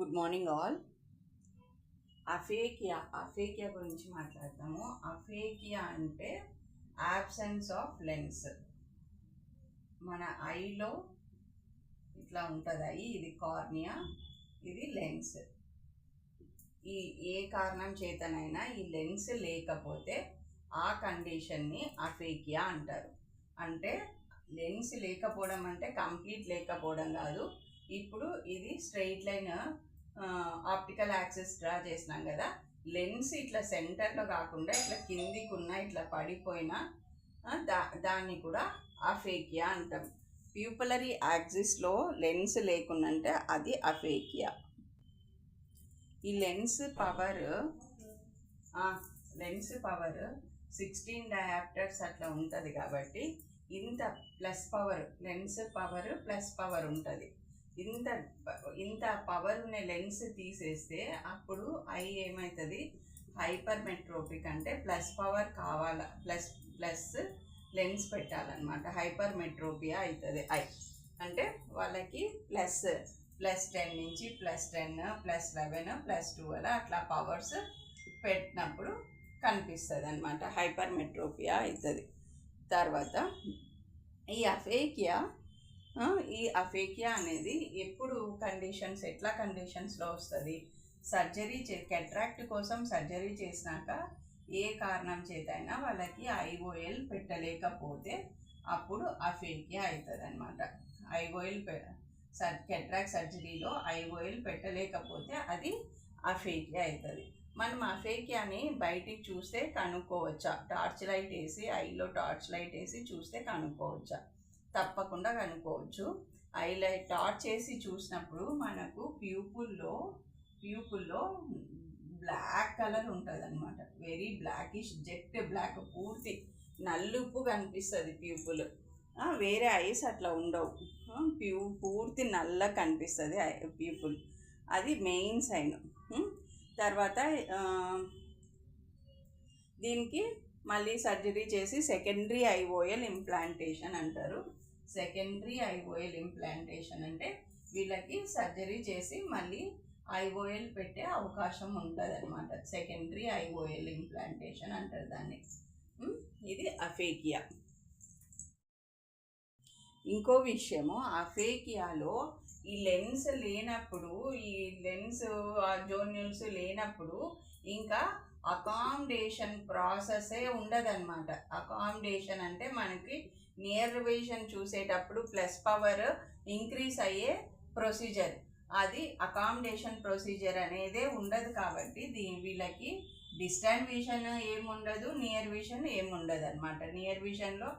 Good morning all. అఫేకియా గురించి మాట్లాడతాము. అఫేకియా అంటే యాబ్సెన్స్ ఆఫ్ లెన్స్. మన ఐలో ఇట్లా ఉంటుంది ఐ, ఇది కార్నియా, ఇది లెన్స్. ఏ కారణం చేతనైనా ఈ లెన్స్ లేకపోతే ఆ కండిషన్ని అఫేకియా అంటారు. అంటే లెన్స్ లేకపోవడం అంటే కంప్లీట్ లేకపోవడం కాదు. ఇప్పుడు ఇది straight line optical axis draw చేసినాం కదా, లెన్స్ ఇట్లా సెంటర్లో కాకుండా ఇట్లా కిందికి ఉన్న ఇట్లా పడిపోయినా దాన్ని కూడా అఫేకియా అంటాం. ప్యూపిలరీ యాక్సిస్లో లెన్స్ లేకుందంటే అది అఫేకియా. ఈ లెన్స్ పవర్ 16 డయాప్టర్స్ అట్లా ఉంటుంది కాబట్టి ఇంత plus power, lens power plus power ఉంటుంది. ఇంత పవర్ ఉన్న లెన్స్ తీసేస్తే అప్పుడు ఐ ఏమవుతుంది, హైపర్మెట్రోపిక్ అంటే ప్లస్ పవర్ కావాలా, ప్లస్ లెన్స్ పెట్టాలన్నమాట. హైపర్మెట్రోపియా అవుతుంది ఐ. అంటే వాళ్ళకి ప్లస్ 10 నుంచి +10, +11, +12 అట్లా పవర్స్ పెట్టినప్పుడు కనిపిస్తుంది అనమాట. హైపర్మెట్రోపియా అవుతుంది. తర్వాత ఈ అఫేకియా అనేది ఎప్పుడు ఎట్లా కండిషన్స్లో వస్తుంది, కెట్రాక్ట్ కోసం సర్జరీ చేసినాక ఏ కారణం చేతైనా వాళ్ళకి ఐఓఎల్ పెట్టలేకపోతే అప్పుడు అఫేకియా అవుతుంది అనమాట. కెట్రాక్ట్ సర్జరీలో ఐఓఎల్ పెట్టలేకపోతే అది అఫేకియా అవుతుంది. మనం అఫేకియాని బయటికి చూస్తే కనుక్కోవచ్చా? టార్చ్ లైట్ వేసి, ఐలో టార్చ్ లైట్ వేసి చూస్తే కనుక్కోవచ్చా? తప్పకుండా కనుక్కోవచ్చు. టార్చ్ వేసి చూసినప్పుడు మనకు ప్యూపుల్లో బ్లాక్ కలర్ ఉంటుంది అనమాట. వెరీ బ్లాకిష్, జెట్ బ్లాక్, పూర్తి నలుపు కనిపిస్తుంది ప్యూపుల్. వేరే ఐస్ అట్లా ఉండవు, పూర్తి నల్ల కనిపిస్తుంది ప్యూపుల్. అది మెయిన్ సైన్. తర్వాత దీనికి మళ్ళీ సర్జరీ చేసి సెకండరీ ఐఓఎల్ ఇంప్లాంటేషన్ అంటారు. సెకండరీ ఐఓఎల్ ఇంప్లాంటేషన్ అంటే వీళ్ళకి సర్జరీ చేసి మళ్ళీ ఐఓఎల్ పెట్టే అవకాశం ఉంటుంది అనమాట. సెకండరీ ఐఓఎల్ ఇంప్లాంటేషన్ అంటారు దాన్ని. ఇది అఫేకియా. ఇంకో విషయము, అఫేకియాలో ఈ లెన్స్ లేనప్పుడు, ఈ లెన్స్ జోన్యూల్స్ లేనప్పుడు ఇంకా అకామిడేషన్ ప్రాసెసే ఉండదన్నమాట. అకామిడేషన్ అంటే మనకి నియర్ విజన్ చూసేటప్పుడు ప్లస్ పవర్ ఇంక్రీజ్ అయ్యే ప్రొసీజర్, అది అకామిడేషన్ ప్రొసీజర్ అనేదే ఉండదు. కాబట్టి వీళ్ళకి డిస్టెంట్ విజన్ ఏముండదు, నియర్ విజన్ ఏముండదు అనమాట. నియర్ విజన్లో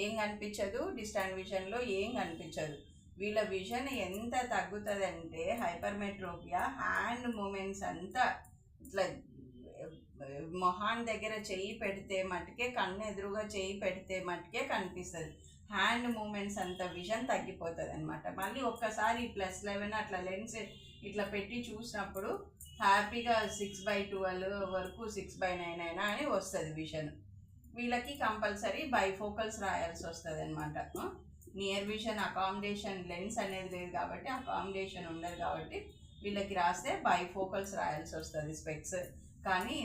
ఏం కనిపించదు, డిస్టెంట్ విజన్లో ఏం కనిపించదు. వీళ్ళ విజన్ ఎంత తగ్గుతుంది అంటే హైపర్మెట్రోపియా, హ్యాండ్ మూమెంట్స్ అంతా ఇట్లా మొహాన్ దగ్గర చెయ్యి పెడితే మటుకే, కన్ను ఎదురుగా చెయ్యి పెడితే మటుకే కనిపిస్తుంది. హ్యాండ్ మూమెంట్స్ అంత విజన్ తగ్గిపోతుంది అనమాట. మళ్ళీ ఒక్కసారి +11 అట్లా లెన్స్ ఇట్లా పెట్టి చూసినప్పుడు హ్యాపీగా 6/12 వరకు 6/9 అయినా అని వస్తుంది విజన్. వీళ్ళకి కంపల్సరీ బైఫోకల్స్ రాయాల్సి వస్తుంది అనమాట. నియర్ విజన్ అకామిడేషన్ లెన్స్ అనేది లేదు కాబట్టి, అకామిడేషన్ ఉండదు కాబట్టి వీళ్ళకి రాస్తే బైఫోకల్స్ రాయాల్సి వస్తుంది, స్పెక్స్. కానీ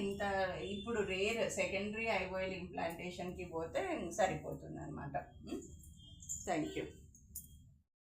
ఇప్పుడు రేర్ సెకండరీ ఐఓఎల్ ఇంప్లాంటేషన్కి పోతే సరిపోతుంది అనమాట. Thank you.